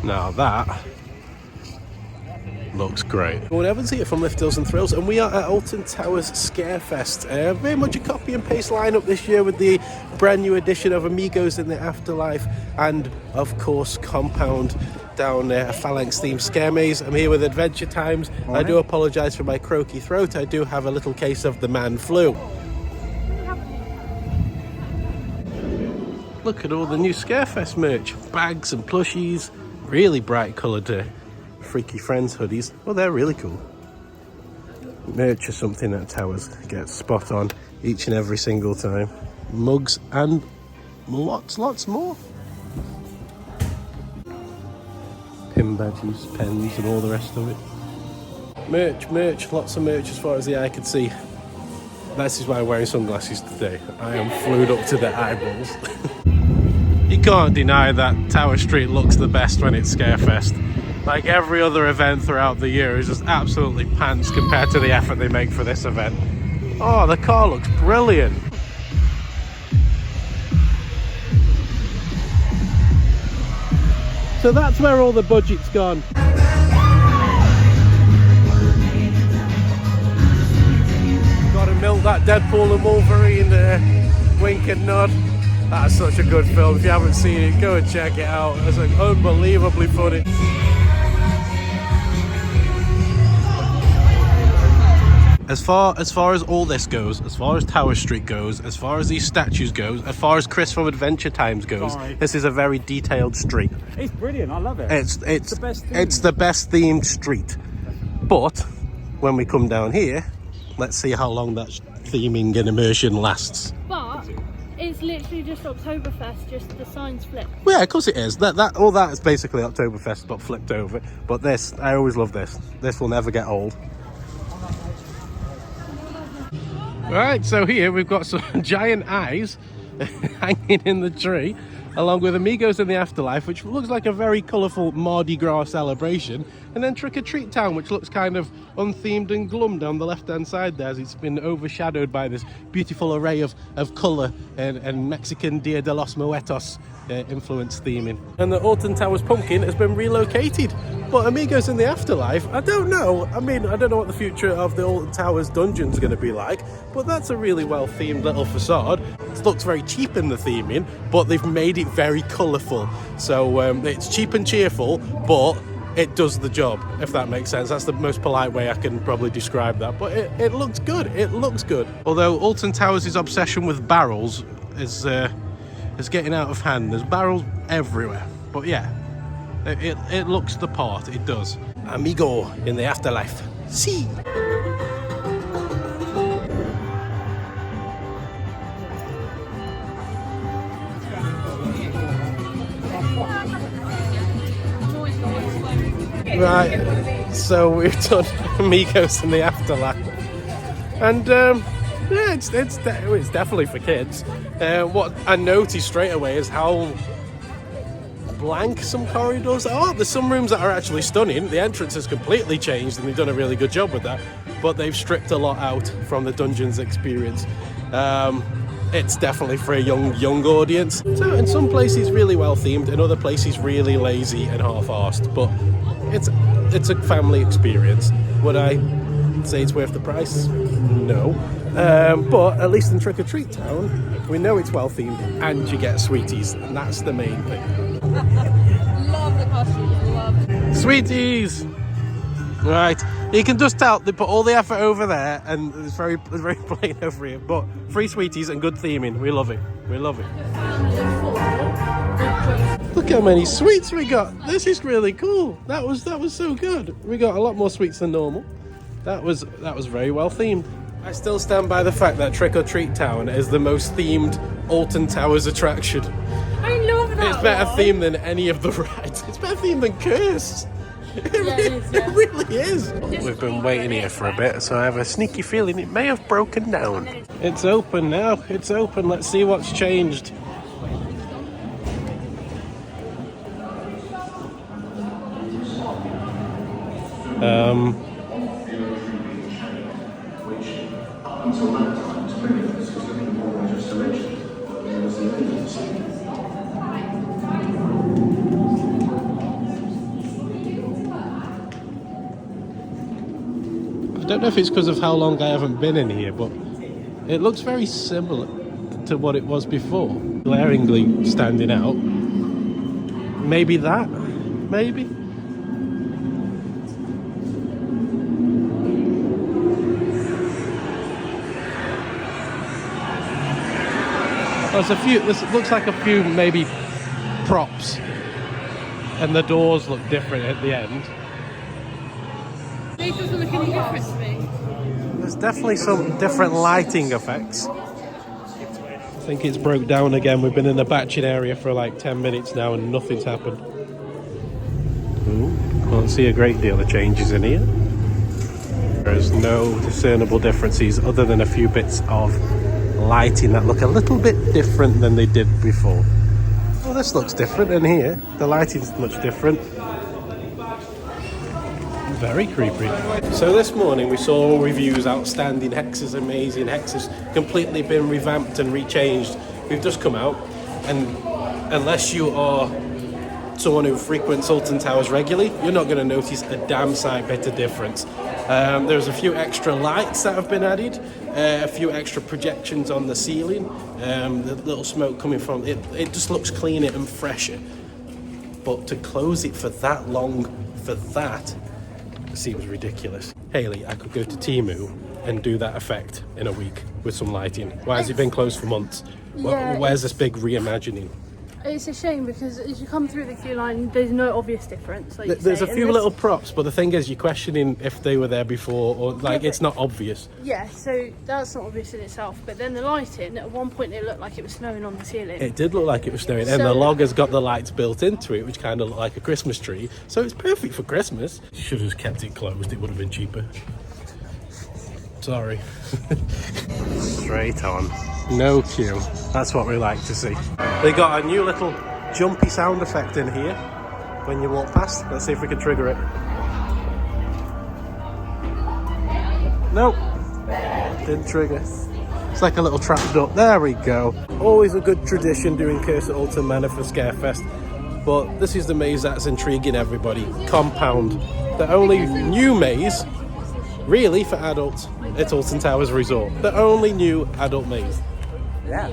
Now that looks great. Well, Evans here from Lift Hills and Thrills, and we are at Alton Towers ScareFest. Very much a copy and paste lineup this year with the brand new edition of Amigos in the Afterlife, and of course Compound down there, a Phalanx themed scare maze. I'm here with Adventure Times. I do apologise for my croaky throat. I do have a little case of the man flu. Look at all the new ScareFest merch, bags and plushies, really bright coloured Freaky Friends hoodies. Well, they're really cool. Merch is something that Towers gets spot on each and every single time. Mugs and lots more. Pin badges, pens and all the rest of it. Merch, lots of merch as far as the eye can see. This is why I'm wearing sunglasses today. I am flued up to the eyeballs. You can't deny that Tower Street looks the best when it's ScareFest. Like every other event throughout the year is just absolutely pants compared to the effort they make for this event. Oh, the car looks brilliant. So that's where all the budget's gone. Gotta milk that Deadpool and Wolverine wink and nod. That's such a good film. If you haven't seen it, go and check it out. It's like unbelievably funny. As far as all this goes, as far as Tower Street goes, as far as these statues goes, as far as Chris from Adventure Times goes, this is a very detailed street. It's brilliant, I love it. It's the best theme. It's the best themed street. But when we come down here, let's see how long that theming and immersion lasts. But it's literally just Oktoberfest, just the signs flip. Well, yeah, of course it is. All that is basically Oktoberfest but flipped over. But this, I always love this. This will never get old. Right, so here we've got some giant eyes hanging in the tree, along with Amigos in the Afterlife, which looks like a very colourful Mardi Gras celebration, and then Trick or Treat Town, which looks kind of unthemed and glum down the left-hand side there, as it's been overshadowed by this beautiful array of colour and Mexican Dia de los Muertos influence theming. And the Alton Towers pumpkin has been relocated, but Amigos in the Afterlife, I don't know. I mean, I don't know what the future of the Alton Towers dungeon is going to be like, but that's a really well themed little facade. It looks very cheap in the theming, but they've made it very colourful, so it's cheap and cheerful, but it does the job, if that makes sense. That's the most polite way I can probably describe that, but it looks good. It looks good. Although Alton Towers' obsession with barrels is getting out of hand. There's barrels everywhere, but yeah, it looks the part. It does. Amigo in the Afterlife. See. Right, so we've done Amigos in the Afterlife, and yeah, it's definitely for kids. What I noticed straight away is how blank some corridors are. There's some rooms that are actually stunning. The entrance has completely changed, and they've done a really good job with that. But they've stripped a lot out from the dungeons experience. It's definitely for a young audience. So in some places really well themed, in other places really lazy and half-arsed. But it's a family experience. Would I say it's worth the price? No. But at least in Trick or Treat Town, we know it's well themed and you get sweeties, and that's the main thing. Love the costumes, love it. Sweeties! Right, you can just tell they put all the effort over there, and it's very plain over here. But free sweeties and good theming, we love it. We love it. Look how many sweets we got. This is really cool. That was so good. We got a lot more sweets than normal. That was very well themed. I still stand by the fact that Trick or Treat Town is the most themed Alton Towers attraction. I love that. It's better themed than any of the rides. It's better themed than Curse. It really is. We've been waiting here for a bit, so I have a sneaky feeling it may have broken down. It's open now. It's open. Let's see what's changed. Until that time, ScareFest is looking more at restoration, but there was an emergency. don't know if it's because of how long I haven't been in here, but it looks very similar to what it was before. Glaringly standing out. Maybe that? Maybe? There's a few, this looks like a few maybe props, and the doors look different at the end. It doesn't look any different to me. There's definitely some different lighting effects. I think it's broke down again. We've been in the batching area for like 10 minutes now and nothing's happened. Ooh, can't see a great deal of changes in here. There's no discernible differences other than a few bits of lighting that look a little bit different than they did before. Well, this looks different in here. The lighting's much different. Very creepy. So this morning we saw reviews, outstanding hexes, amazing hexes, completely been revamped and rechanged. We've just come out, and unless you are someone who frequents Alton Towers regularly, you're not going to notice a damn sight bit of difference. There's a few extra lights that have been added, a few extra projections on the ceiling, the little smoke coming from it. It just looks cleaner and fresher. But to close it for that long, for that, seems ridiculous. Hayley, I could go to Temu and do that effect in a week with some lighting. Why has it been closed for months? Yeah, Where's this big reimagining? It's a shame because as you come through the queue line, there's no obvious difference. Like There's a few little props, but the thing is, you're questioning if they were there before, or like it's not obvious. Yeah, so that's not obvious in itself. But then the lighting, at one point it looked like it was snowing on the ceiling. It did look like it was snowing, and the log has got the lights built into it, which kind of look like a Christmas tree. So it's perfect for Christmas. Should have kept it closed, it would have been cheaper. Sorry. Straight on. No queue. That's what we like to see. They got a new little jumpy sound effect in here when you walk past. Let's see if we can trigger it. Nope. Didn't trigger. It's like a little trap door. There we go. Always a good tradition doing Curse at Alton Manor for ScareFest. But this is the maze that's intriguing everybody. Compound. The only new maze, really, for adults at Alton Towers Resort. The only new adult maze. Yeah.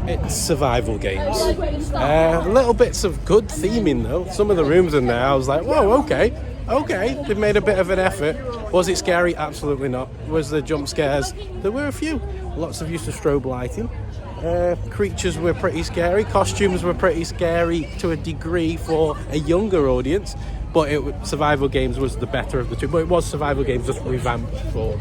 It's survival games. Little bits of good theming though. Some of the rooms in there, I was like, whoa, okay. They've made a bit of an effort. Was it scary? Absolutely not. Was there jump scares? There were a few. Lots of use of strobe lighting. Creatures were pretty scary. Costumes were pretty scary to a degree for a younger audience. But survival games was the better of the two. But it was survival games just revamped for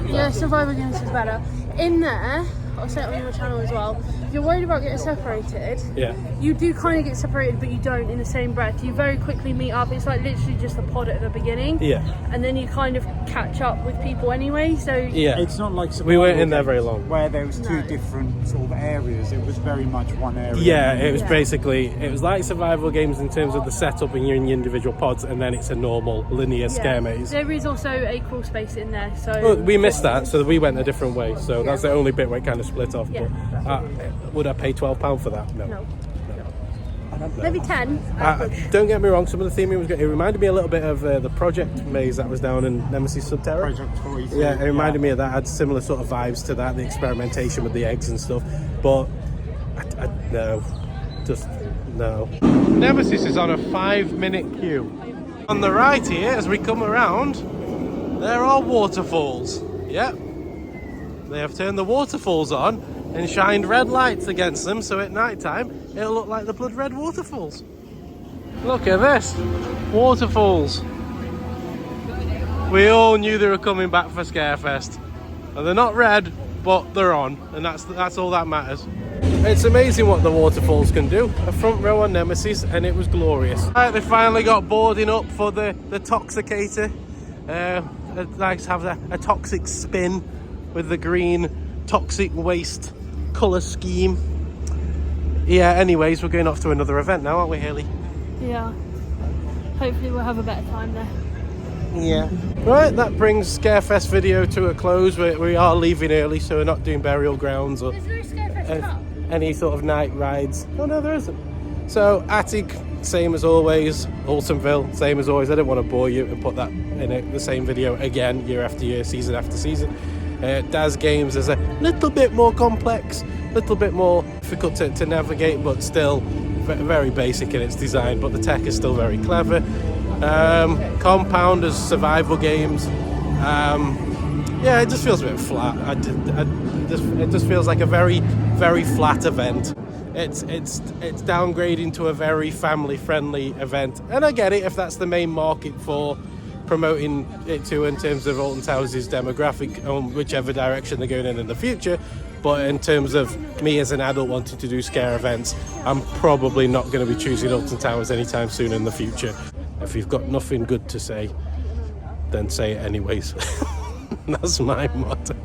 Yeah, survival games is better. In there, I'll say it on your channel as well, if you're worried about getting separated, yeah, you do kind of get separated, but you don't in the same breath. You very quickly meet up. It's like literally just a pod at the beginning. Yeah. And then you kind of catch up with people anyway, so... Yeah. It's not like we weren't in there very long. Where there was two different sort of areas. It was very much one area. Yeah, it was basically, it was like survival games in terms of the setup and you're in your individual pods, and then it's a normal linear scare maze. There is also a crawl space in there, so... Well, we missed that, so we went a different way. So that's the only bit where it kind of split off. Yeah. But would I pay £12 for that? No. Maybe 10. Don't get me wrong, some of the theming was good. It reminded me a little bit of the Project maze that was down in Nemesis Subterra. Project Toys. Yeah, it reminded me of that. Had similar sort of vibes to that, the experimentation with the eggs and stuff. But no, just no. Nemesis is on a 5-minute queue. On the right here, as we come around, there are waterfalls. Yep. They have turned the waterfalls on and shined red lights against them, so at night time it'll look like the blood red waterfalls. Look at this, waterfalls. We all knew they were coming back for ScareFest, and they're not red, but they're on, and that's all that matters. It's amazing what the waterfalls can do. A front row on Nemesis, and it was glorious. Right, they finally got boarding up for the Toxicator. I'd like to have a toxic spin with the green toxic waste colour scheme. Yeah, anyways, we're going off to another event now, aren't we, Hayley? Yeah. Hopefully we'll have a better time there. Yeah. Right, that brings ScareFest video to a close. We are leaving early, so we're not doing burial grounds or Is there a ScareFest Cup? any sort of night rides. Oh no, there isn't. So Attic, same as always. Altonville, same as always. I didn't want to bore you and put that in the same video again, year after year, season after season. Daz Games is a little bit more complex, a little bit more difficult to navigate, but still very basic in its design, but the tech is still very clever. Compound as survival games. Yeah, it just feels a bit flat. It just feels like a very flat event. It's downgrading to a very family-friendly event, and I get it if that's the main market for promoting it to in terms of Alton Towers' demographic, on whichever direction they're going in the future. But in terms of me as an adult wanting to do scare events, I'm probably not going to be choosing Alton Towers anytime soon in the future. If you've got nothing good to say, then say it anyways. That's my motto.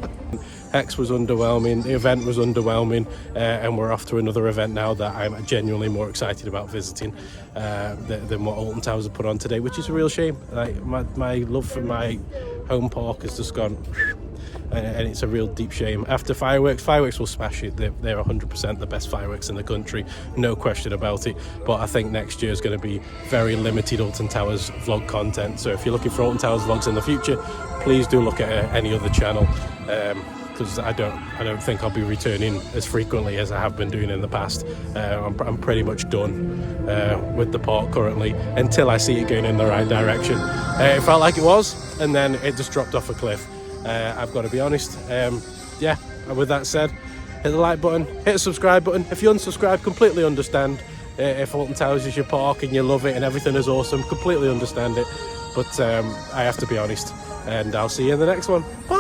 Hex was underwhelming, the event was underwhelming, and we're off to another event now that I'm genuinely more excited about visiting than what Alton Towers have put on today, which is a real shame. Like, my love for my home park has just gone, and it's a real deep shame. After fireworks will smash it. They're 100% the best fireworks in the country, no question about it. But I think next year is going to be very limited Alton Towers vlog content. So if you're looking for Alton Towers vlogs in the future, please do look at any other channel. Because I don't think I'll be returning as frequently as I have been doing in the past. I'm pretty much done with the park currently until I see it going in the right direction. It felt like it was, and then it just dropped off a cliff. I've got to be honest. Yeah, with that said, hit the like button, hit the subscribe button. If you unsubscribe, completely understand. If Alton Towers is your park and you love it and everything is awesome, completely understand it. But I have to be honest, and I'll see you in the next one. Bye!